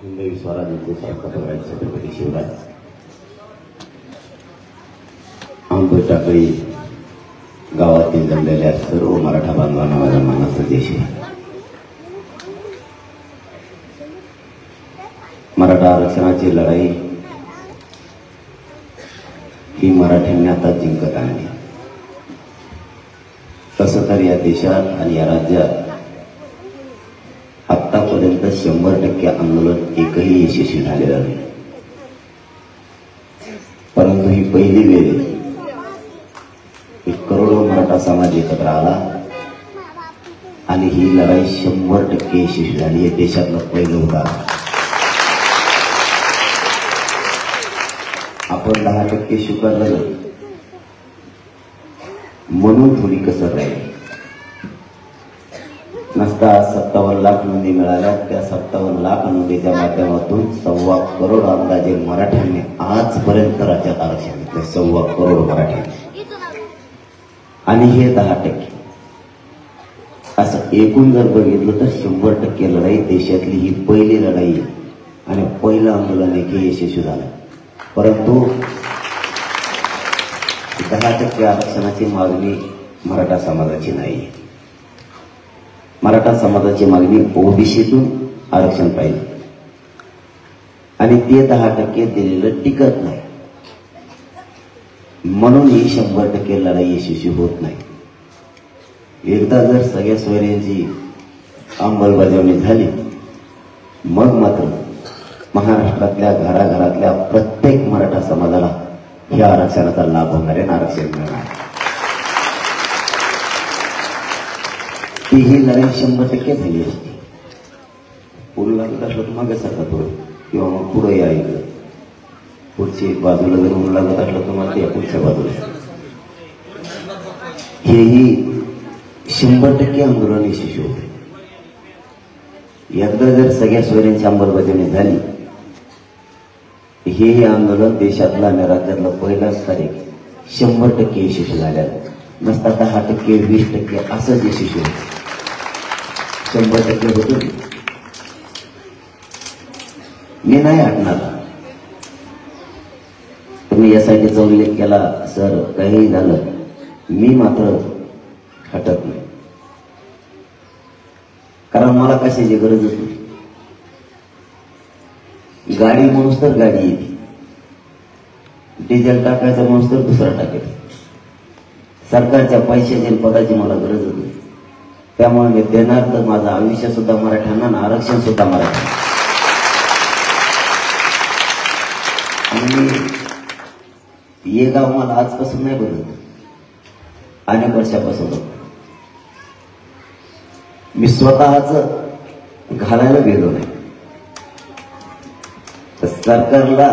हिंदवी स्वराज्याचे सरकार छत्रपती शिवराज आंबे टाकळी गावातील जमलेल्या सर्व मराठा बांधवांना माझा मानाचा देश आहे. मराठा आरक्षणाची लढाई ही मराठ्यांनी आता जिंकत आणली. तसं तर या देशात आणि या राज्यात आतापर्यंत 100% आंदोलन एकही यशस्वी झालेलं नाही. परंतु ही पहिली वेळ एक करोडो मराठा समाज एकत्र आला आणि ही लढाई 100% यशस्वी झाली. हे देशातलं पहिलं उदाहरण. आपण 10% स्वीकारलं म्हणून थोडी कसर राहील. नसता 57 लाख नोंदी मिळाल्या. त्या 57 लाख नोंदीच्या माध्यमातून 1.25 करोड अंदाजे मराठ्यांनी आजपर्यंत राज्यात आरक्षण घेतलं. 1.25 करोड मराठ्यांनी. आणि हे 10%. असं एकूण जर बघितलं तर 100% लढाई देशातली ही पहिली लढाई आणि पहिलं आंदोलन एकही यशस्वी झालं. परंतु 10% आरक्षणाची मागणी मराठा समाजाची नाही. मराठा समाजाची मागणी ओबीसीतून आरक्षण पाहिजे आणि ते 10% दिलेलं टिकत नाही. म्हणून ही 100% लढाई यशस्वी होत नाही. एकदा जर सगळ्या सोयऱ्यांची अंमलबजावणी झाली मग मात्र महाराष्ट्रातल्या घराघरातल्या प्रत्येक मराठा समाजाला या आरक्षणाचा लाभ होणार आहे. आरक्षण मिळणार. ही लढाई 100% झाली असती. पुढे लागत असलं तर मागे सरका थोडं किंवा मग पुढे या इकडं. पुढची बाजूला जर ऊन लागत असलं तर मग या पुढच्या बाजूला. हेही 100% आंदोलन यशस्वी होते. एकदा जर सगळ्या सोयऱ्यांची अंमलबजावणी झाली हे आंदोलन देशातलं आणि राज्यातलं पहिलाच तारीख 100% यशस्वी झालेलं. नसता 10%, 20% असंच यशस्वी होतं. 100% होतं. मी नाही हटणार. तुम्ही यासाठीचा उल्लेख केला सर, काही झालं मी मात्र हटत नाही. कारण मला कशाची गरजच नाही. गाडी म्हणून तर गाडी येते. डिझेल टाकायचं म्हणून तर दुसरा टाकेल. सरकारच्या पैशाची पदाची मला गरज नाही. त्यामुळे मी देणार तर माझं आयुष्य सुद्धा मराठ्यांना आणि आरक्षण सुद्धा मराठ्यांना. आणि हे गाव मला आजपासून नाही बदलत, अनेक वर्षापासून बघतो. मी स्वतःच घालायला गेलो नाही तर सरकारला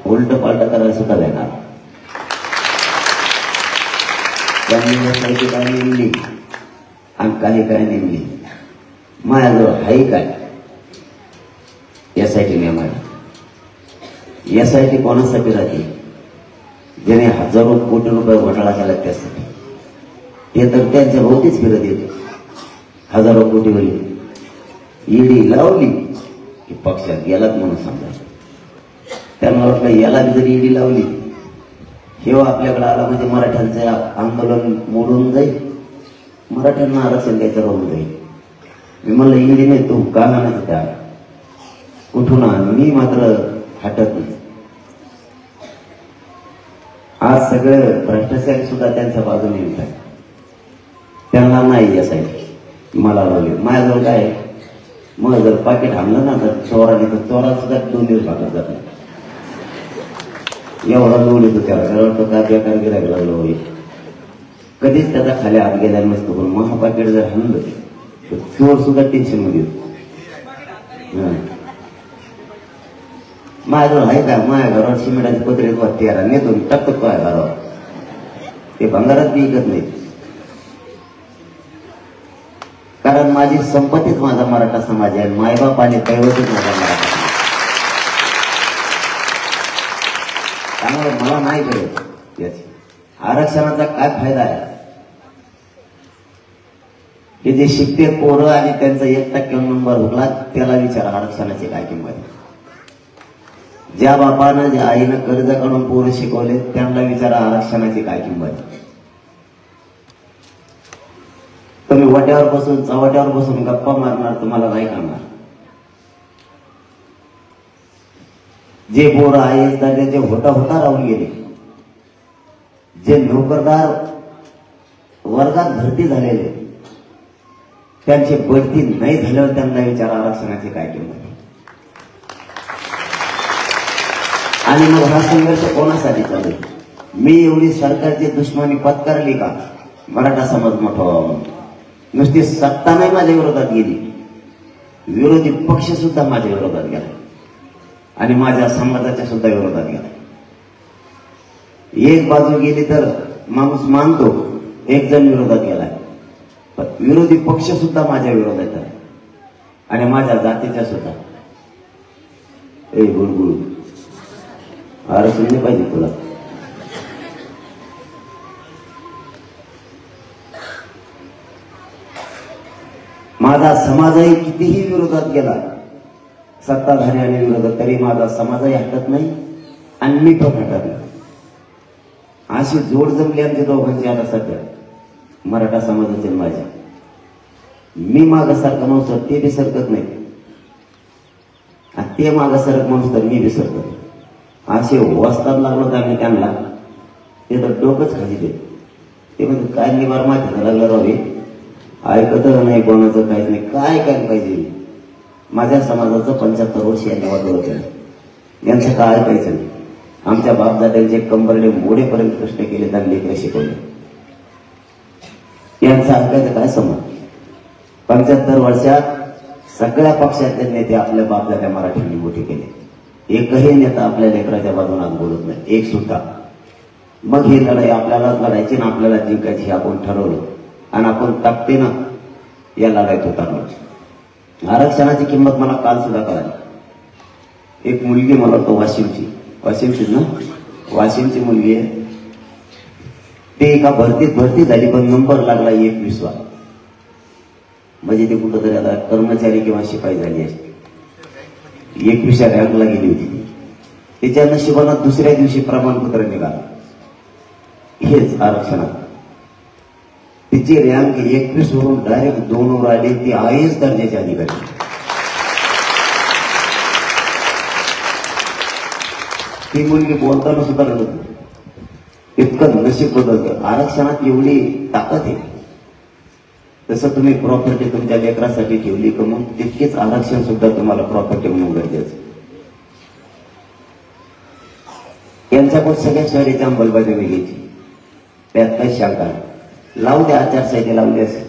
उलट पालट करायला सुद्धा देणार. त्यांनी यासाठी काय नेमली आणि काही नेमली. माझ्याजवळ हाही काय यासाठी नियम आहे. यासाठी कोणासाठी राहते? ज्याने हजारो कोटी रुपये घोटाळा केला त्यासाठी. ते तर त्यांच्या भोवतीच फिरत येते. हजारो कोटीवरील ईडी लावली की पक्षात गेलात म्हणून समजा. त्यांना वाटलं याला जर ईडी लावली हेव्हा आपल्याकडे आला म्हणजे मराठ्यांचे आंदोलन मोडून जाईल, मराठ्यांना आरक्षण द्यायचं राहून जाईल. मी म्हणलं ईडी नाही तू का नाही त्या कुठून आण. मी मात्र हटत नाही. आज सगळं भ्रष्टाचारी सुद्धा त्यांच्या बाजूने येतात. त्यांना नाही यासाठी मला लावले. माझ्याजवळ काय मग जर पाकिट आणलं ना तर चोराने तर चोरा सुद्धा 2 दिवस भागत जात नाही. एवढा लोड येतो त्याला. त्याला वाटतं का बेकार गिरायला लागलं होईल. कधीच त्याचा खाली आत गेलेला नसतो. पण महापाकिट जर आणलं तर चोर सुद्धा टेन्शन मध्ये येतो. माझ्याजवळ आहे का? माझ्या घरावर सिमेंटाचे पत्रे वाटते याला नेतो टाकतो काय घरावर. ते भंगारात बी विकत नाही. कारण माझी संपत्तीच माझा मराठा समाज आहे. मायबाप आणि दैवतच माझा मराठा समाज. त्यामुळे मला नाही कळत याची आरक्षणाचा काय फायदा आहे. हे जे शिकते पोरं आणि त्यांचा 1% नंबर हुकला त्याला विचारा आरक्षणाची काय किंमत आहे. ज्या बापानं ज्या आईनं कर्ज काढून पोरं शिकवले त्यांना विचारा आरक्षणाची काय किंमत. तुम्ही वाट्यावर बसून चव्हाट्यावर बसून गप्पा मारणार, तुम्हाला नाही करणार. जे पोरं आहे त्याचे होता होता राहून गेले, जे नोकरदार वर्गात भरती झालेले त्यांची बढती नाही झाल्यावर त्यांना विचारा आरक्षणाची काय किंमत. आणि मग हा संघर्ष कोणासाठी चालू? मी एवढी सरकारची दुश्मनी पत्करली का? मराठा समाज मोठा व्हावा. नुसती सत्ता नाही माझ्या विरोधात गेली, विरोधी पक्ष सुद्धा माझ्या विरोधात गेला आणि माझ्या समाजाच्या सुद्धा विरोधात गेला. एक बाजू गेली तर माणूस मानतो, एक जण विरोधात गेला, पण विरोधी पक्ष सुद्धा माझ्या विरोधात आहे आणि माझ्या जातीच्या सुद्धा. ए गुळगुळ आरक्षण नाही पाहिजे तुला. माझा समाजही कितीही विरोधात गेला, सत्ताधारी आणि विरोधात, तरी माझा समाजही हटत नाही आणि मी पण हटत नाही. अशी जोड जमली आमच्या दोघांची आता सध्या, मराठा समाजाचे माझे. मी मागासारखा माणूस तर ते बी सरकत नाही आणि ते मागासारखा माणूस तर मी बी सरकत. असे वस्ताद लागलो तर आम्ही त्यांना, ते तर डोकंच खाली दे. ते म्हणजे काय निवार माहिती लागलं रावे, ऐकत नाही कोणाचं, काहीच नाही. काय काय पाहिजे? माझ्या समाजाचं 75 वर्ष यांनी वाढवलं केलं, यांचं काय ऐकायचं नाही. आमच्या बापदाद्यांचे कंबरडे मोडेपर्यंत कष्ट केले, त्यांनी लेकरं शिकवले. यांचं ऐकायचं काय समज? 75 वर्षात सगळ्या पक्षातले नेते आपल्या बापदाद्या मराठ्यांनी मोठे केले. एकही नेता आपल्या लेकराच्या बाजूने बोलत नाही, एक सुद्धा. मग ही लढाई आपल्यालाच लढायची ना आपल्याला जिंकायची हे आपण ठरवलं आणि आपण ताकदीनं या लढाईत उतरलो. आरक्षणाची किंमत मला काल सुद्धा कळाली. एक मुलगी, मला वाटतं वाशिमची ना, वाशिमची मुलगी आहे. ते एका भरती झाली पण नंबर लागला 21वा. म्हणजे ते कुठंतरी आता कर्मचारी किंवा शिपाई झाली असते. 21व्या रँकला गेली होती. तिच्या नशिबाला दुसऱ्या दिवशी प्रमाणपत्र निघालं. हेच आरक्षणात तिची रँक 21 वरून डायरेक्ट 2 वर आली. ती आयएस दर्जाची अधिकारी. ती मुलगी बोलताना सुद्धा रडत नाही, इतकं नशीब बदलतं. आरक्षणात एवढी ताकद आहे. तसं तुम्ही प्रॉपर्टी तुमच्या लेकरासाठी ठेवली का मग तितकेच आरक्षण सुद्धा तुम्हाला प्रॉपर्टी म्हणून गरजेचं. यांच्याकडून सगळ्या शहरीच्या अंमलबजावणी घ्यायची, त्यात काही शंका नाही. लावू द्या, आचारसंहिता लावली असेल,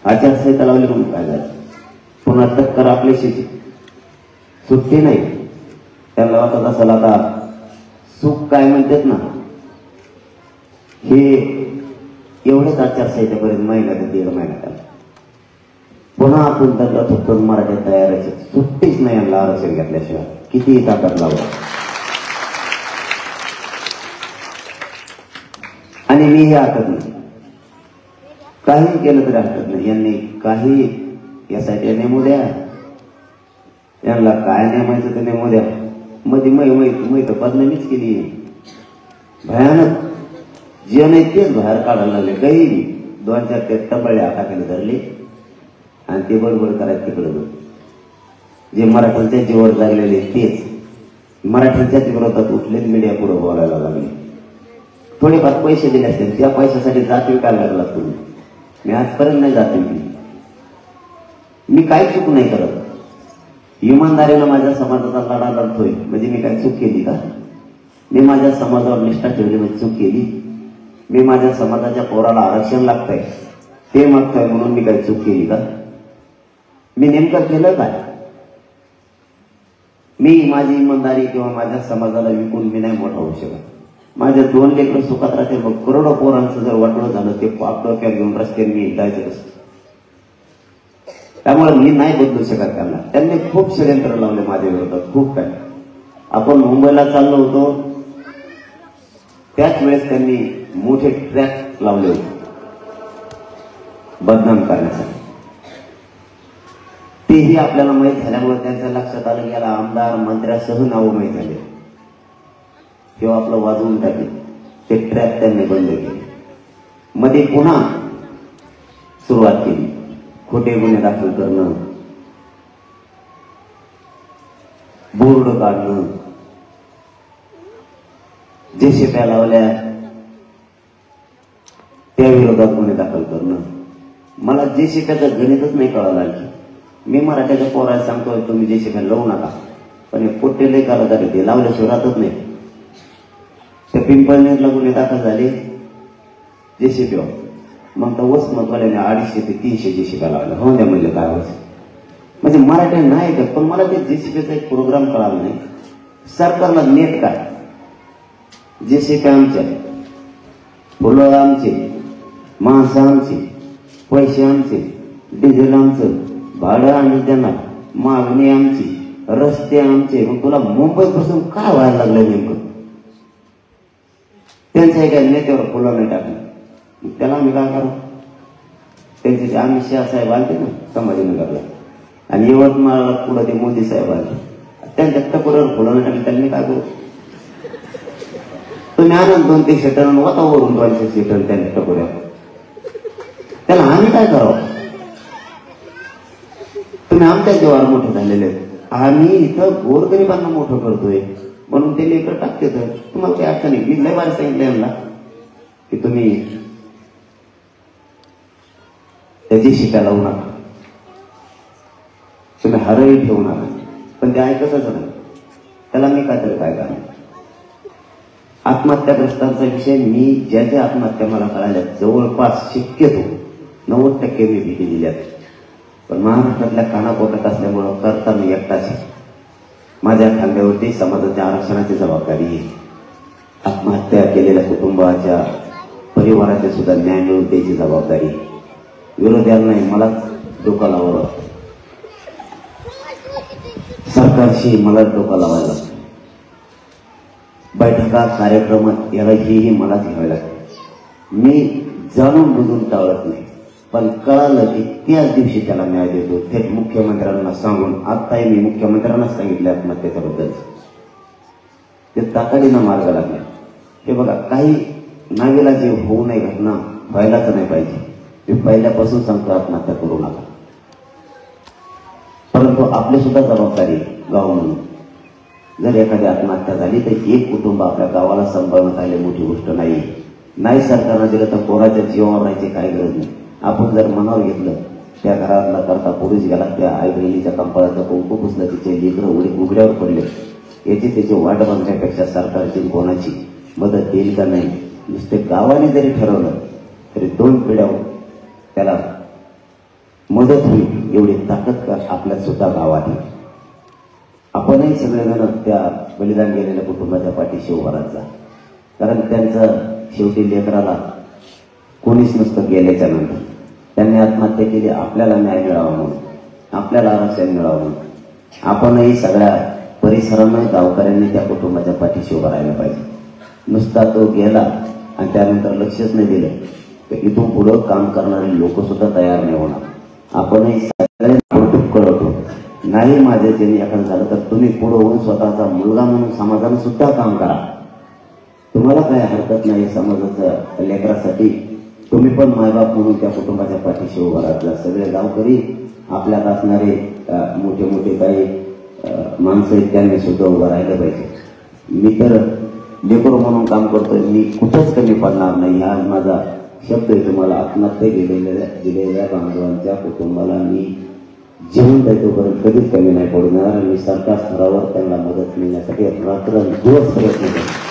आचारसंहिता लावली म्हणून काय झालं? पुन्हा टक्कर आपल्याशी सुट्टी नाही. त्याला वाटत असेल आता सुख काय म्हणतात ना, हे एवढेच आचारसंहितेपर्यंत महिन्यात 1.5 महिन्यात आला. पुन्हा आपण त्याला थोडं मराठीत तयारायचं, सुट्टीच नाही यांना आरक्षण घेतल्याशिवाय. कितीही ताकद लावला. आणि मी हे हटत नाही, काही केलं तरी हटत नाही. यांनी काही यासाठी नेमू द्या, यांना काय नेमायचं ते नेमू द्या. मध्ये मै तर बदनामीच केली भयानक. जे नाही तेच बाहेर काढायला लागले. काही 2-4 ते टपळे हाताखाली धरले आणि ते बडबड करायचं तिकडं. जे मराठ्यांच्या जीवावर लागलेले तेच मराठ्यांच्याच विरोधात उठले, मीडिया पुढे बोलायला लागले. थोडेफार पैसे दिले असतील, त्या पैशासाठी जात विकायला लागला तुम्ही. मी आजपर्यंत नाही जात विकली. मी काही चूक नाही करत. इमानदारीनं माझ्या समाजाचा लढा लढतोय म्हणजे मी काय चूक केली का? मी माझ्या समाजावर निष्ठा ठेवली म्हणजे चूक केली? मी माझ्या समाजाच्या पोराला आरक्षण लागतंय ते मागतोय म्हणून मी काही चूक केली का? मी नेमकं केलं काय? मी माझी इमानदारी किंवा माझ्या समाजाला विकून मी नाही मोठा होऊ शकत. माझे 2 लेकरं सुखात राहते. मग करोडो पोरांचं जर वाटलं झालं ते पाप डोक्यात घेऊन रस्त्याने मी जायचं कसं? त्यामुळे मी नाही बदलू शकत त्यांना. त्यांनी खूप षडयंत्र लावले माझ्या विरोधात, खूप काय. आपण मुंबईला चाललो होतो त्याच वेळेस त्यांनी मोठे ट्रॅक लावले होते बदनाम करण्यासाठी. तेही आपल्याला माहीत झाल्यामुळे त्यांच्या लक्षात आलं की याला आमदार मंत्र्यासह नावं माहीत झाले, तेव्हा आपलं वाजवून टाकले. ते ट्रॅप त्यांनी बंद केले. मध्ये पुन्हा सुरुवात केली. खोटे गुन्हे दाखल करणं, बोर्ड काढणं, जेसीप्या लावल्या त्या विरोधात गुन्हे दाखल करणं. मला जेसीप्याचं गणितच नाही कळालं. आणखी मी मराठ्याच्या पोराला सांगतोय तुम्ही जेसीप्या लावू नका, पण हे पोट्टे लय काढत ते लावल्याशिवाय राहतच नाही. त्या पिंपळनेरला गुन्हे दाखल झाले जेसीपीवर. मग तर वसमतवाल्याने 250 ते 300 जेसीप्या लावल्या. हो द्या म्हणलं काय व्हायचं. म्हणजे मराठ्या नाही का, पण मला ते जेसीपीचा एक प्रोग्राम कळाला नाही. सरकारला नेट काय, जेसीपी आमच्या, फुलं आमचे, माणसं आमची, पैसे आमचे, डिझेल आमचं, भाडं आम्ही देणार, मागणी आमची, रस्ते आमचे. मग तुला मुंबईपासून काय व्हायला लागलं नेमकं? त्यांच्या एका नेत्यावर फुलं नाही टाकलं, त्याला आम्ही काय करू? त्यांचे ते अमित शहा साहेब आलते ना संभाजीनगरला, आणि यवतमाळला पुढे ते मोदी साहेब आले, त्यांच्या टकोऱ्यावर फुलं नाही टाकली, त्यांनी काय करू? तुम्ही आनंद 2-3 सीटर वातावरण 200 सीटर त्यांच्या टकोऱ्यावर, त्याला आम्ही काय करावं? तुम्ही आमच्या जीवावर मोठे झालेले, आम्ही इथं गोरगरिबांना मोठं करतोय म्हणून ते लेकर टाकते. तर तुम्हाला काही अडचण नाही. मी लय बार सांगितलं यांना की तुम्ही त्याची शिका लावू नका, तुम्ही हरही ठेवू नका, पण ते ऐकतच नाही. त्याला मी काय करणार? आत्महत्याग्रस्तांचा विषय मी ज्या आत्महत्या मला कळाल्या जवळपास शक्यतो 90% मी भीती दिल्यात. पण महाराष्ट्रातल्या कानाकोटात असल्यामुळं करता मी एकटाच. माझ्या खांद्यावरती समाजाच्या आरक्षणाची जबाबदारी आहे. आत्महत्या केलेल्या कुटुंबाच्या परिवाराच्या सुद्धा न्याय मिळवून द्यायची जबाबदारी. विरोध्याला नाही, मलाच डोका लावावं, सरकारशी मलाच डोका लावायला लागतं. बैठका कार्यक्रमात याला हेही मलाच घ्यावे लागते. मी जाणून बुजून टाळत नाही, पण कळालं की त्याच दिवशी त्याला न्याय देतो. थेट मुख्यमंत्र्यांना सांगून, आत्ताही मी मुख्यमंत्र्यांना सांगितले आत्महत्येच्याबद्दल, ते तातडीनं मार्ग लागले. हे बघा, काही नाविलाजी होऊ नये, घटना व्हायलाच नाही पाहिजे. मी पहिल्यापासून सांगतो आत्महत्या करू नका, परंतु आपली सुद्धा जबाबदारी गाव म्हणून. जर एखादी आत्महत्या झाली तर एक कुटुंब आपल्या गावाला सांभाळून आले मोठी गोष्ट नाही. नाही सरकारनं दिलं तर पोराच्या जीवावर राहायची काही गरज नाही. आपण जर मनावर घेतलं, त्या घरातला करता पुरुष गेला, त्या आई बहिणीच्या कंपाळाचा कुंकू पुसलं, तिचे लेकरं उघड्यावर पडले, याची त्याची वाट बघण्यापेक्षा सरकारची कोणाची मदत देईल का नाही, नुसते गावाने जरी ठरवलं तरी 2 पिढ्यावर त्याला मदत होईल एवढी ताकद आपल्या सुद्धा गावात आहे. आपणही सगळेजण त्या बलिदान गेलेल्या कुटुंबाच्या पाठीशी उभा राहायचा. कारण त्यांचं शेवटी लेकराला कोणीच नसतं गेल्याच्या नंतर. त्यांनी आत्महत्या केली आपल्याला न्याय मिळावा म्हणून, आपल्याला आरक्षण मिळावं म्हणून. आपणही सगळ्या परिसरांना, गावकऱ्यांनी त्या कुटुंबाच्या पाठीशी उभा राहायला पाहिजे. नुसता तो गेला आणि त्यानंतर लक्षच नाही दिलं तर इथून पुढं काम करणारे लोक सुद्धा तयार नाही होणार. आपणही सगळ्यांना कौतुक करतो. नाही माझ्या ज्यांनी एखादं झालं तर तुम्ही पुढं होऊन स्वतःचा मुलगा म्हणून समाजाने सुद्धा काम करा. तुम्हाला काय हरकत नाही. समाजाच्या लेकरासाठी तुम्ही पण मायबाप म्हणून त्या कुटुंबाच्या पाठीशी उभा राहता. सगळे गावकरी, आपल्यात असणारे मोठे मोठे काही माणसं आहेत, त्यांनी सुद्धा उभं राहिलं पाहिजे. मी तर लेकरू म्हणून काम करतोय, मी कुठंच कमी पडणार नाही. हा माझा शब्द आहे तुम्हाला. आत्महत्या दिलेल्या बांधवांच्या कुटुंबाला मी जीवन तोपर्यंत कधीच कमी नाही पडणार. आणि सरकार स्तरावर त्यांना मदत मिळण्यासाठी रात्रंदिवस प्रयत्न करतो.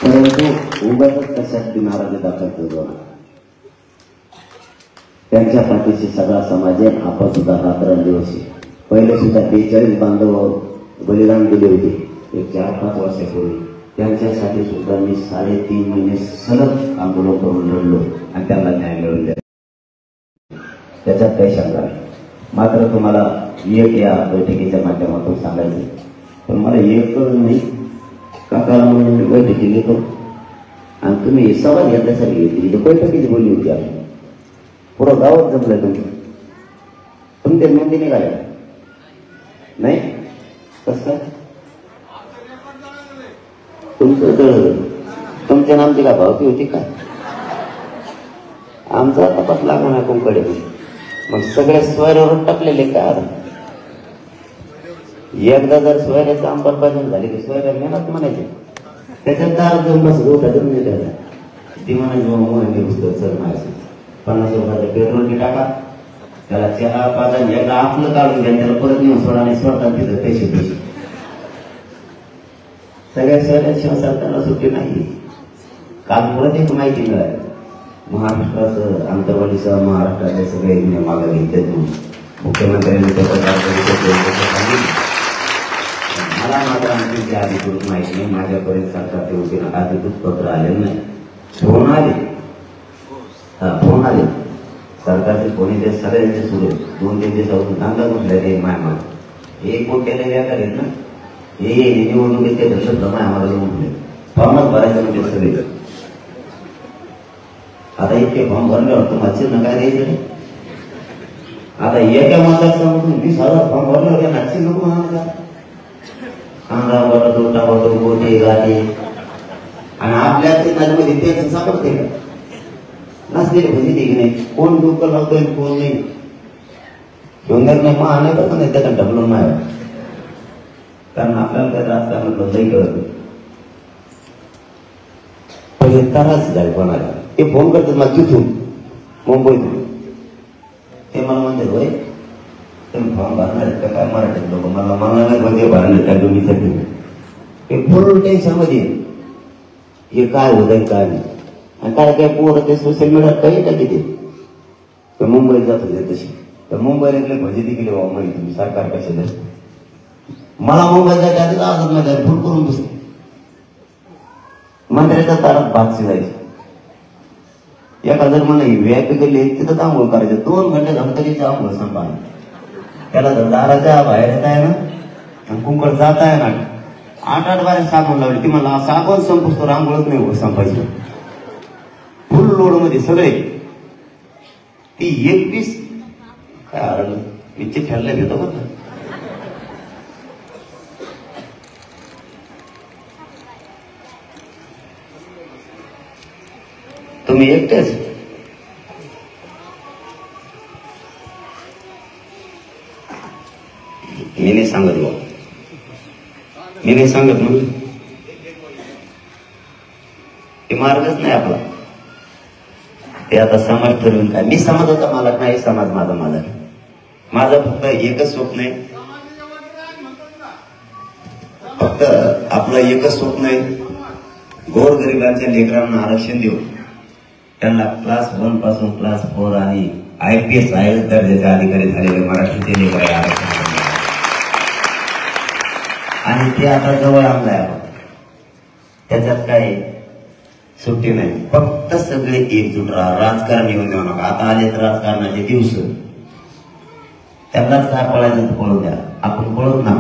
परंतु उगाच कशासाठी नाराजी दाखवतो दोन. त्यांच्या पाठीशी सगळा समाज आहे. आपण सुद्धा रात्रंदिवस. पहिले सुद्धा 42 बांधव बलिदान दिले होते एक 4-5 वर्षापूर्वी. त्यांच्यासाठी सुद्धा मी 3.5 महिने सलग आंदोलन करून लढलो आणि त्यांना न्याय मिळवून दिला. त्याच्यात काही शंका नाही. मात्र तुम्हाला एक या बैठकीच्या माध्यमातून सांगायचं, पण मला एक नाही काकाला म्हणून बैठकी घेतो आणि तुम्ही सवाल घेतल्यासारखी घेतली. बैठकीची बोलली होती आम्ही, पुरं गावात जमलंय तुमच्या मेहंदी निघाल्या नाही कसं तुमच्या नामची का भावती होती का आमचा तपास लागला ना कोणकडे मग सगळे स्वयंवर टाकलेले का एकदा जर स्वयंची अंमलबजावणी झाली की स्वयं मेहनत म्हणायचे त्याच्यात दार घेऊन बस नाही द्यायला ती म्हणायची पुस्तक सर मारायचं 50 रुपयाचं पेट्रोल टाका त्याला चहा पाजा एकदा आपलं काढून घ्या त्याला परत नेऊन सोडा आणि सोडतात तिथं पैसे सगळ्या शहराशिवाय सरकारला सुट्टी नाही काल परत एक माहिती मिळाली महाराष्ट्राचं आंतरवालीसह महाराष्ट्रातले सगळे नियम मागे घेतले मुख्यमंत्र्यांनी मला मात्र आणखी अधिकृत माहिती नाही माझ्यापर्यंत सरकारचे वतीनं अधिकृत पत्र आले नाही फोन आले सरकारचे कोणी ते सगळ्यांचे सुरू 2-3 दिवसापासून दांगा म्हटले मायमा हे कोणत्याला व्यापार आहेत ना हे निवडणुकीत ते धरलं प्रमाण आम्हाला म्हटले फॉर्मच भरायचं म्हणजे सगळे आता इतके फॉर्म भरल्यावर तुम्हाला चिन्ह काय द्यायचं नाही आता एका मतदारसंघातून 20,000 फॉर्म भरल्यावर या नाची नको म्हणाल कांदा बटाटो टमाटो गोटे गाठी आणि आपल्या नदीमध्ये ते सापडते का नसलेले भजी की नाही कोण डोकं लावतोय कोण नाही घेऊन नाही मग आणायचं पण नाही त्याला ढकलून नाही कारण आपल्याला त्या राजकारणात नाही कळत पहिले त्रास झाले कोणाला ते फोन करतात मला तिथून मुंबईतून ते मला म्हणतात होय तुम्ही फॉर्म भरणार आहेत का काय मराठीत लोक मला म्हणजे भरणार त्या दोन्हीसाठी ते फुल टेन्शन मध्ये हे काय होत काय नाही आणि काय पोरं ते सोशल मीडियावर काही टाकी ते मुंबईत जात होते तशी तर मुंबईला भजी देखील माहिती तुम्ही सरकार कशा मला मुंबईत जायच्या आधीच आजच नाही जायचं फुल करून बसते मंत्र्याच्या तारात भात शिजायची एका जर मला व्यापी गेले तिथं आंघोळ करायचं 2 घंटे झालं तरी आंघोळ संपायला त्याला जर दाराच्या बाहेर येत आहे ना आणि कुंकड जात आहे ना 8-8 बारे साबण लावली ती मला साबण संपूस तर आंघोळच नाही हो संपायची फुल लोड मध्ये सगळे ती 21 काय हरलं मी चिठ्ठ्याला घेतो बघ तुम्ही एकटेच मी नाही सांगत भाऊ मी नाही सांगत म्हणून ते मार्गच नाही आपला ते आता समाज ठरवून काय मी समाजाचा मालक नाही समाज माझा मालक माझं फक्त एकच स्वप्न आहे फक्त आपलं एकच स्वप्न आहे गोरगरिबांच्या लेकरांना आरक्षण देऊ त्यांना क्लास 1 पासून क्लास 4 आणि IPS दर्जाचे अधिकारी झालेले मराठीचे लेकर आरक्षण आणि ते आता जवळ आणलाय आपण त्याच्यात काही सुट्टी नाही फक्त सगळे एकजूट राहा राजकारण येऊन देऊ नका आता आले तर राजकारणाचे दिवस त्यांनाच काय पळायचं तर पळू द्या आपण पळत ना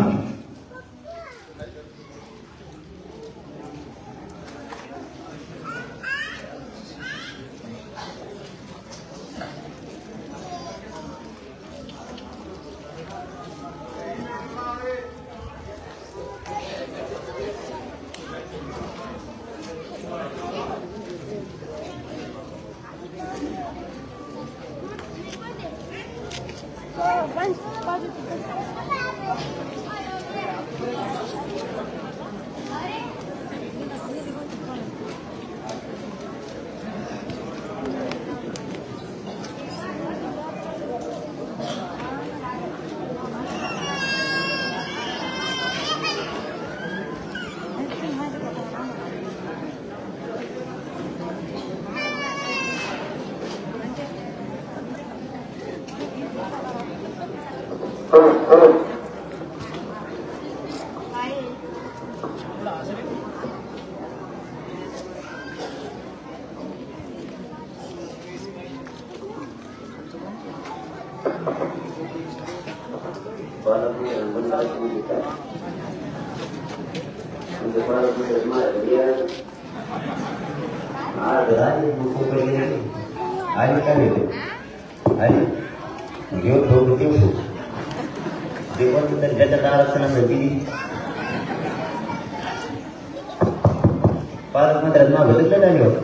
घेऊन ठेवतो देऊ त्याच्यात आरक्षणासाठी पालकमंत्र्यात नाव घेतलं नाही होत.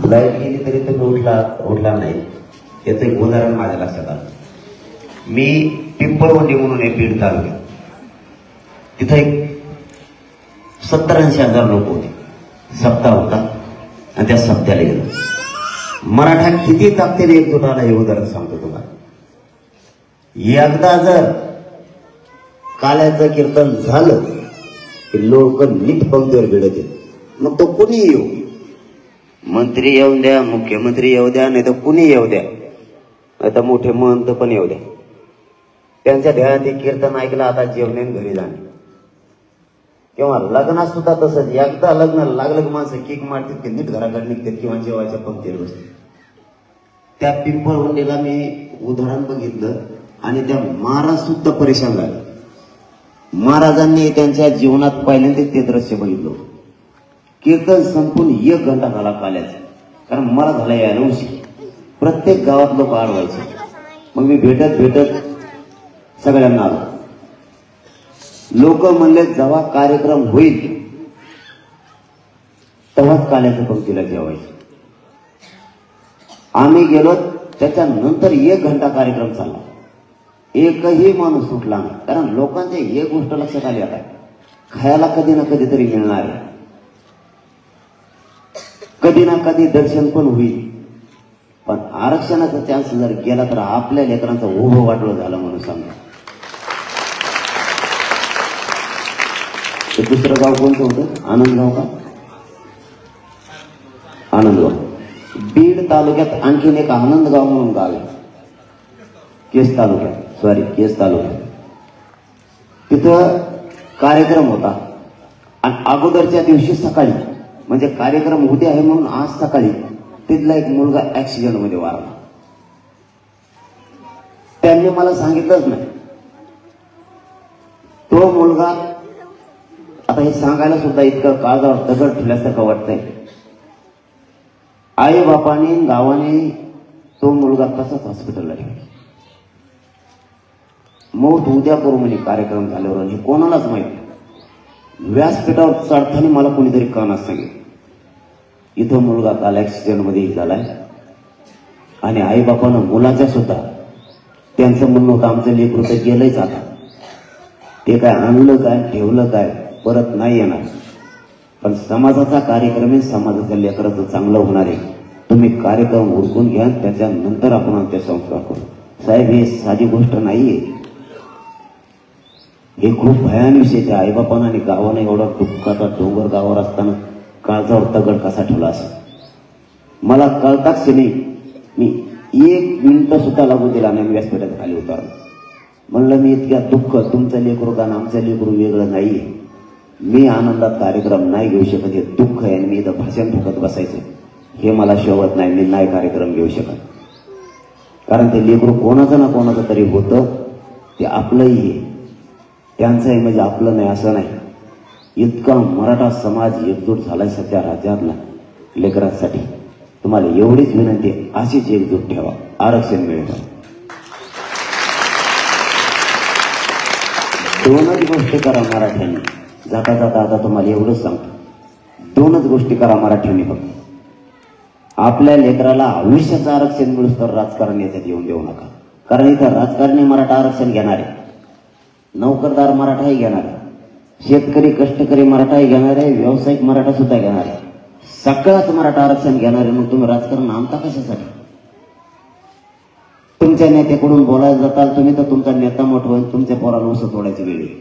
लाईट गेली तरी तो उठला नाही. याचं एक उदाहरण माझ्या लक्षात आलं. मी पिंपळवंडी म्हणून आहे बीड तालुक्यात. तिथं एक 70-80 लोक होते. सप्ताह होता आणि त्या सप्त्याला गेलो. मराठा किती ताकदीने एकजूट आला हे उदाहरण सांगतो तुम्हाला. एकदा जर काल्याचं कीर्तन झालं की लोक नीट पंक्तीवर भिडत येत. मग तो कुणी येऊ, मंत्री येऊ द्या, मुख्यमंत्री येऊ द्या, नाही तर कुणी येऊ द्या, नाही तर मोठे महंत पण येऊ द्या, त्यांच्या ध्यानात ते कीर्तन ऐकलं आता जेवणे घरी जाणे. किंवा लग्नात सुद्धा तसंच. एकदा लग्न लागलं की माणसं केक मारतात की नीट घराकडे निघतात किंवा जेवायच्या पंक्तीवर बसतात. त्या पिंपळवंडीला मी उदाहरण बघितलं आणि त्या महाराज सुद्धा परेशान झाले. महाराजांनी त्यांच्या जीवनात पहिल्यांदा ते दृश्य बघितलं. कीर्तन संपून 1 घंटा झाला काल्याचा, कारण मला झाला यायला उशीर. प्रत्येक गावात लोक आडवायचे. मग मी भेटत सगळ्यांना आलो. लोक म्हणले जेव्हा कार्यक्रम होईल तेव्हाच काल्याच्या पंक्तीला जेवायचं. आम्ही गेलो. त्याच्यानंतर 1 घंटा कार्यक्रम चालला. एकही माणूस सुटला नाही. कारण लोकांच्या एक गोष्ट लक्षात आली, आता खायला कधी ना कधीतरी मिळणार आहे, कधी ना कधी दर्शन पण होईल. पण आरक्षणाचा चान्स जर गेला तर आपल्या लेकरांचं उभं वाटलं झालं म्हणून सांगा. दुसरं गाव कोणतं होतं? आनंदगाव का? आनंदगाव. बीड तालुक्यात आणखीन एक आनंदगाव म्हणून गाव आहे. केस तालुक्यात. तिथं कार्यक्रम होता आणि अगोदरच्या दिवशी सकाळी, म्हणजे कार्यक्रम उद्या आहे म्हणून आज सकाळी तिथला एक मुलगा ऍक्सिडेंट मध्ये वारला. त्यांनी मला सांगितलंच नाही. तो मुलगा, आता हे सांगायला सुद्धा इतकं काळजावर दगड ठेवल्यासारखं वाटतंय. आई बापाने गावाने तो मुलगा तसाच हॉस्पिटलला ठेवला. मौत उद्या करू म्हणजे कार्यक्रम झाल्यावर, हे कोणालाच माहित. व्यासपीठावर चढताना मला कोणीतरी कानात सांगितलं, इथं मुलगा काल ऍक्सिडेंट मध्ये झालाय. आणि आई बापानं मुलाच्या सुद्धा त्यांचं म्हणणं होतं आमचं लेकरू तर गेलंच, आता ते काय आणलं काय ठेवलं काय परत नाही येणार. पण समाजाचा कार्यक्रम आहे, समाजाच्या लेकराचं चांगलं होणार आहे. तुम्ही कार्यक्रम उरकून घ्या, त्याच्यानंतर आपण आमचे संस्कार करू. साहेब, हे साधी गोष्ट नाहीये. हे खूप भयान विषय. त्या आईबापानं आणि गावानं एवढा दुःखाचा डोंगर गावावर असताना काळजावर दगड कसा ठेवला असं मला कळताच नाही. मी 1 मिनिट सुद्धा लागू दिला नाही. व्यासपीठात खाली उतरलो. म्हणलं मी इतक्या दुःख, तुमचं लेकरू का आमचं लेकरू वेगळं नाहीये. मी आनंदात कार्यक्रम नाही घेऊ शकत, हे दुःख आहे. मी इथं भाषण ठोकत बसायचं हे मला शोभत नाही. मी नाही कार्यक्रम घेऊ शकत, कारण ते लेकरू कोणाचं ना कोणाचं तरी होतं. ते आपलंही आहे, त्यांचं आहे म्हणजे आपलं नाही असं नाही. इतका मराठा समाज एकजूट झालाय सध्या राज्यातला लेकरांसाठी. तुम्हाला एवढीच विनंती आहे, अशीच एकजूट ठेवा, आरक्षण मिळेल. 2च गोष्टी करा मराठ्यांनी. जाता जाता आता तुम्हाला एवढंच सांगतो, 2च गोष्टी करा मराठ्यांनी. फक्त आपल्या लेकराला आयुष्याचं आरक्षण मिळूस तर राजकारण याच्यात येऊन देऊ नका. कारण इथं राजकारणी मराठा आरक्षण घेणार आहे, नोकरदार मराठाही घेणार आहे, शेतकरी कष्टकरी मराठाही घेणार आहे, व्यावसायिक मराठा सुद्धा घेणार आहे. सगळाच मराठा आरक्षण घेणार आहे. मग तुम्ही राजकारण आणता कशासाठी? तुमच्या नेत्याकडून बोलायला जाताल तुम्ही तर तुमचा नेता मोठा होईल, तुमच्या पोराला उसं तोडायची वेळ येईल.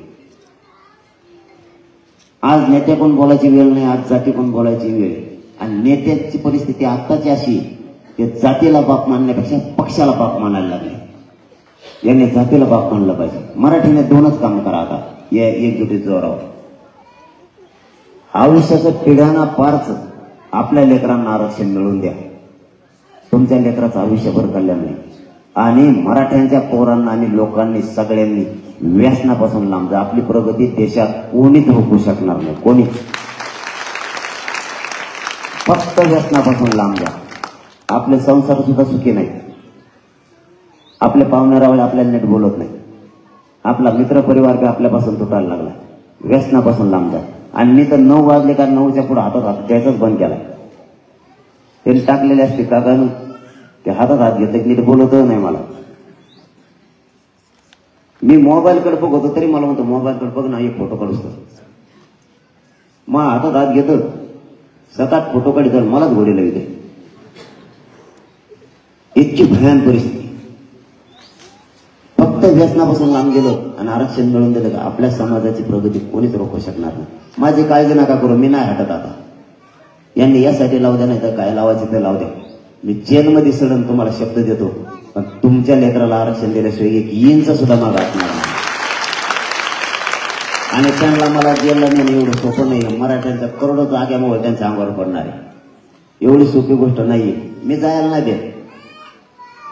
आज नेत्याकडून बोलायची वेळ नाही, आज जातीकडून बोलायची वेळ. आणि नेत्याची परिस्थिती आत्ताची अशी, ते जातीला बाप मानण्यापेक्षा पक्षाला बाप मानायला लागले. याने जातीला बाप मानलं पाहिजे. मराठीने 2च काम करा आता या एकजुटीत जोरावर. आयुष्याचं पिढ्याना पारच आपल्या लेकरांना आरक्षण मिळवून द्या. तुमच्या लेकराचं आयुष्यभर कल्याण नाही. आणि मराठ्यांच्या पोरांना आणि लोकांनी सगळ्यांनी व्यसनापासून लांब जा. आपली प्रगती देशात कोणीच रोखू शकणार नाही, कोणीच. फक्त व्यसनापासून लांब जा. आपले संसार सुद्धा सुखी नाही. आपले पाहुण्यारावळे आपल्याला नीट बोलत नाही. आपला मित्र परिवार बी आपल्यापासून तुटायला लागला. व्यसनापासून लांब जा. आणि मी तर 9 वाजले का 9च्या पुढे हातात हात द्यायचाच बंद केला. त्यांनी टाकलेले असते काकानं ते हातात हात घेतलं की नीट बोलत नाही मला. मी मोबाईलकडे बघतो तरी मला म्हणतो मोबाईलकडे बघ ना, एक फोटो काढूस तर. मग हातात हात घेतो, 7-8 फोटो काढी तर मलाच घोडे लागते. इतकी भयान परिस्थिती. फक्त व्यसनापासून लांब गेलो आणि आरक्षण मिळवून दिलं का आपल्या समाजाची प्रगती कोणीच रोखू शकणार नाही. माझी काळजी नका करू, मी नाही हटत आता. यांनी यासाठी लावू द्या, नाही तर काय लावायचं ते लावू द्या. मी जेलमध्ये सडन तुम्हाला शब्द देतो, पण तुमच्या लेकराला आरक्षण दिल्याशिवाय 1 इंच सुद्धा मागा असणार नाही. आणि त्यांना मला जेलला नेणं एवढं सोपं नाही. मराठ्यांच्या करोडो जाग्यामुळे त्यांच्या अंगावर पडणार आहे. एवढी सोपी गोष्ट नाहीये. मी जायला नाही देत.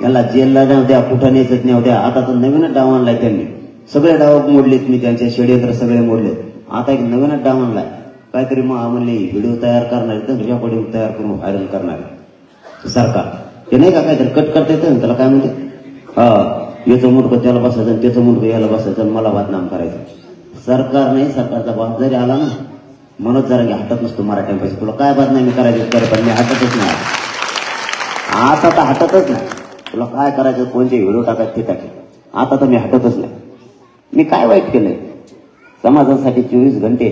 याला जेलला जाऊ द्या, कुठं न्यायचं नेऊ द्या. आता तर नवीनच डाव आणलाय त्यांनी. सगळे डाव मोडलेत मी, त्यांचे षडयंत्र सगळे मोडलेत. आता एक नवीनच डाव आणलाय. काहीतरी मग म्हणले व्हिडिओ तयार करणार, रेकॉर्डिंग तयार करून व्हायरल करणार सरकार. ते नाही का काहीतरी कट करता येतं ना, त्याला काय म्हणते, याचं मुंडकं त्याला बसायचं, त्याचं मुंडकं याला बसायचं, मला बदनाम करायचं. सरकार नाही, सरकारचा बाप जरी आला ना, मनोज जरांगे हटत नसतो मराठ्यांपाशी. तुला काय बदनामी करायची कर, पण मी हटतच नाही. आता तर हटतच नाही. तुला काय करायचं, कोणते व्हिडिओ टाकायचे ते टाके. आता तर मी हटतच नाही. मी काय वाईट केलंय समाजासाठी? 24 घंटे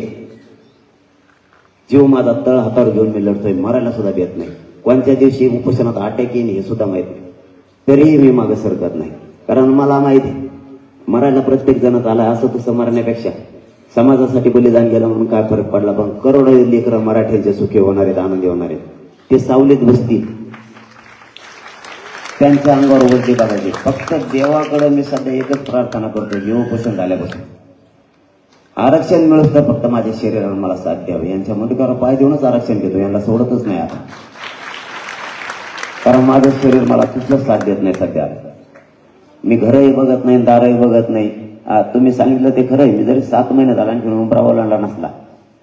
जीव माझा तळ हातावर घेऊन मी लढतोय. मरायला सुद्धा देत नाही. कोणत्या दिवशी उपोषणात अटॅक येईल हे सुद्धा माहित नाही. तरीही मी मागे सरकत नाही. कारण मला माहिती आहे मरायला प्रत्येक जणच आला. असं तसं मरण्यापेक्षा समाजासाठी बलिदान गेलं म्हणून काय फरक पडला. पण करोडो लेकरं मराठ्यांचे सुखी होणार आहेत, आनंदी होणार आहेत. ते सावलीत बसतील, त्यांच्या अंगावर वरती टाकायचे. फक्त देवाकडे मी सध्या एकच प्रार्थना करतो, हे उपोषण झाल्यापासून आरक्षण मिळूच तर फक्त माझ्या शरीराला मला साथ द्यावं. यांच्या मुंडक्यावर पाय देऊनच आरक्षण घेतो, यांना सोडतच नाही आता. कारण माझं शरीर मला कुठलंच साथ देत नाही सध्या. मी घरही बघत नाही, दारही बघत नाही. तुम्ही सांगितलं ते खरंय. मी जरी 7 महिने झाला आणखी उंबरा ओलांडला नसला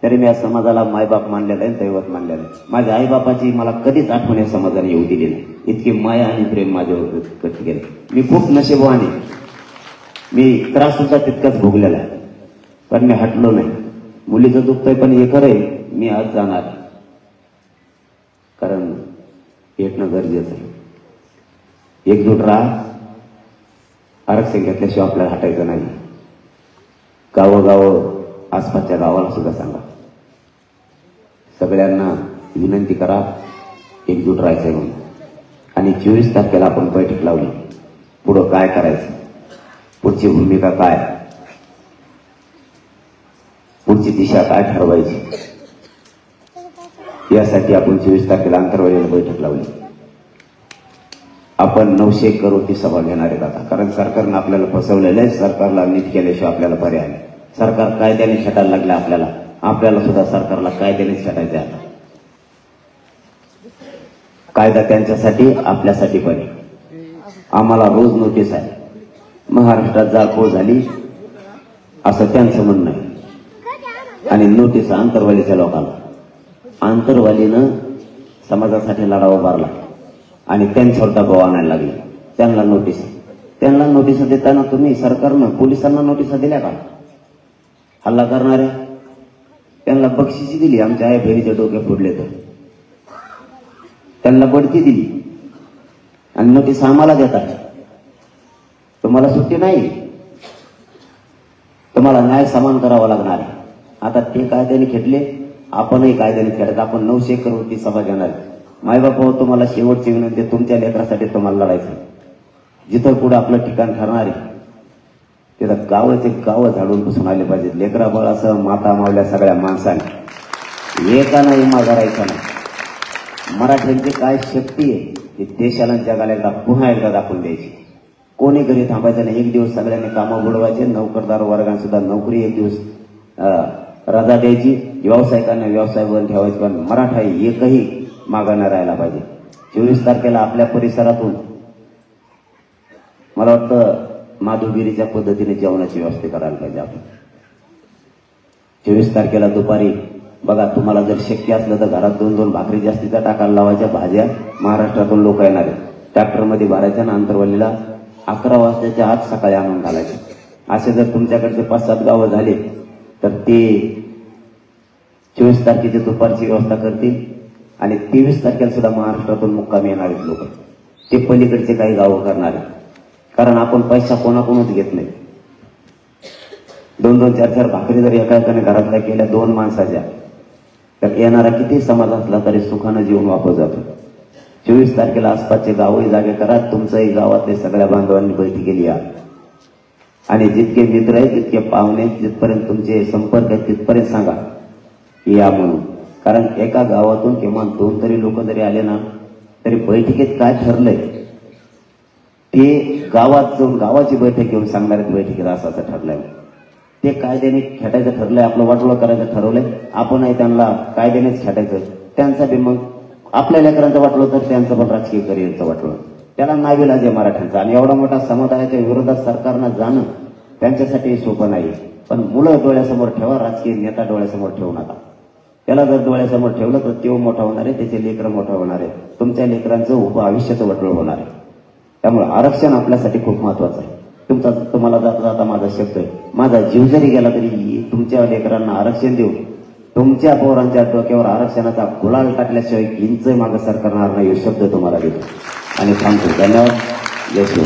तरी मी या समाजाला मायबाप मानलेला आहे, दैवत मानलेलं आहे. माझ्या आईबापाची मला कधीच आठवण या समाजाने येऊ दिली नाही. इतकी माया आणि प्रेम माझ्यावर कधी गेले. मी खूप नशीबवान आहे. मी त्रास सुद्धा तितकाच भोगलेला आहे, पण मी हटलो नाही. मुलीचं दुखतंय पण हे खरंय, मी आज जाणार. कारण भेटणं गरजेचं आहे. एकजूट राहा. आरक्षण घेतल्याशिवाय आपल्याला हटायचं नाही. गावोगाव आसपासच्या गावाला सुद्धा सांगा, सगळ्यांना विनंती करा एकजूट राहायचंय म्हणून. आणि 24 तारखेला आपण बैठक लावली. पुढं काय करायचं, पुढची भूमिका काय, पुढची दिशा काय ठरवायची, यासाठी आपण 24 तारखेला आंतरवालीला बैठक लावली. आपण 900 करोडची सभा घेणार आहेत आता. कारण सरकारनं आपल्याला फसवलेलं आहे. सरकारला नीट केल्याशिवाय आपल्याला पर्याय नाही. सरकार कायद्याने छटायला लागलं आपल्याला. आपल्याला सुद्धा सरकारला कायद्याने छटायचं आहे आता. कायदा त्यांच्यासाठी, आपल्यासाठी पण. आम्हाला रोज नोटीस आहे. महाराष्ट्रात जाळपोळ झाली असं त्यांचं म्हणणं आहे. आणि नोटीस आंतरवालीच्या लोकांना. आंतरवालीनं समाजासाठी लढा उभारला आणि त्यांच्यावर दबाव आणायला लागले. त्यांना नोटीस देताना तुम्ही सरकारनं पोलिसांना नोटीस दिल्या का? हल्ला करणाऱ्या त्यांना बक्षिसी दिली. आमच्या आई बहिणीचे डोके फोडले तर त्यांना बढती दिली आणि नोटीस आम्हाला देतात. तुम्हाला सुट्टी नाही. तुम्हाला न्याय समान करावा लागणार आहे. आता ते कायद्याने खेटले, आपणही कायद्याने खेळत. आपण 900 करोडची सभा घेणार. मायबापा, तुम्हाला शेवटची विनंती, तुमच्या लेकरासाठी तुम्हाला लढायचं. जिथं पुढे आपलं ठिकाण ठरणार आहे तिथं गावच एक गाव झाडून बसून आले पाहिजेत. लेकरा बाळासह माता मावल्या सगळ्या माणसाने एकानं इमा करायचा नाही. मराठ्यांची काय शक्ती आहे ही देशाला जगाला पुन्हा एकदा दाखवून द्यायची. कोणी घरी थांबायचं नाही. एक दिवस सगळ्यांनी कामं बुडवायचे. नोकरदार वर्गांना सुद्धा नोकरी एक दिवस रजा द्यायची. व्यावसायिकांना व्यवसाय बंद ठेवायचे. पण मराठा एकही मागं न राहायला पाहिजे. 24 तारखेला आपल्या परिसरातून मला वाटतं माधुगिरीच्या पद्धतीने जेवणाची व्यवस्था करायला पाहिजे आपण. 24 तारखेला दुपारी बघा, तुम्हाला जर शक्य असलं तर घरात 2-2 भाकरी जास्तीचा टाकायला लावायच्या. भाज्या महाराष्ट्रातून लोक येणार आहेत, ट्रॅक्टरमध्ये भरायच्या ना आंतरवलीला 11 वाजताच्या आत सकाळी आणून घालायचे. असे जर तुमच्याकडचे 5-7 गावं झाले तर ते 24 तारखेची दुपारची व्यवस्था करतील आणि 23 तारखेला सुद्धा महाराष्ट्रातून मुक्कामी येणार आहेत लोक. ते पलीकडचे काही गावं करणार आहेत. कारण आपण पैसा कोणाकडूनच घेत नाही. 2-2, 4-4 भाकरी जर एका एकाने घरातल्या केल्या 2 माणसाच्या, तर येणारा किती समाज असला तरी सुखानं जीवन वापस जातो. 24 तारखेला आसपासचे गावही जागे करा. तुमच्याही गावातले सगळ्या बांधवांनी बैठकीला या आणि जितके मित्र आहेत, जितके पाहुणे, जिथपर्यंत तुमचे संपर्क आहेत तिथपर्यंत सांगा की या म्हणून. कारण एका गावातून किमान 2 तरी लोक जरी आले ना तरी बैठकीत काय ठरलंय ते गावात जाऊन गावाची बैठक घेऊन सांगणार आहेत. बैठकीत असं ठरलंय, ते कायद्याने खेटायचं ठरलंय, आपलं वाटोळं करायचं ठरवलंय. आपणही त्यांना कायद्यानेच खेटायचं. त्यांचा मग आपल्या लेकरांचं वाटलं तर त्यांचं पण राजकीय करिअरचं वाटलं, त्याला नाविलाज आहे मराठ्यांचा. आणि एवढा मोठा समुदायाच्या विरोधात सरकारनं जाणं त्यांच्यासाठी सोपं नाही. पण मुलं डोळ्यासमोर ठेवा, राजकीय नेता डोळ्यासमोर ठेवू नका. त्याला जर डोळ्यासमोर ठेवलं तर तो मोठा होणार आहे, त्याचे लेकरं मोठं होणार आहे, तुमच्या लेकरांचं उभं आयुष्याचं वाटोळं होणार आहे. त्यामुळे आरक्षण आपल्यासाठी खूप महत्वाचं आहे. तुम्हाला जाता जाता माझा शब्द आहे, माझा जीव जरी गेला तरी तुमच्या लेकरांना आरक्षण देऊ. तुमच्या पोरांच्या डोक्यावर आरक्षणाचा गुलाल टाकल्याशिवाय इंच मागं सरकारणार नाही, हे शब्द तुम्हाला देतो आणि थांबतो. धन्यवाद. जय श्री.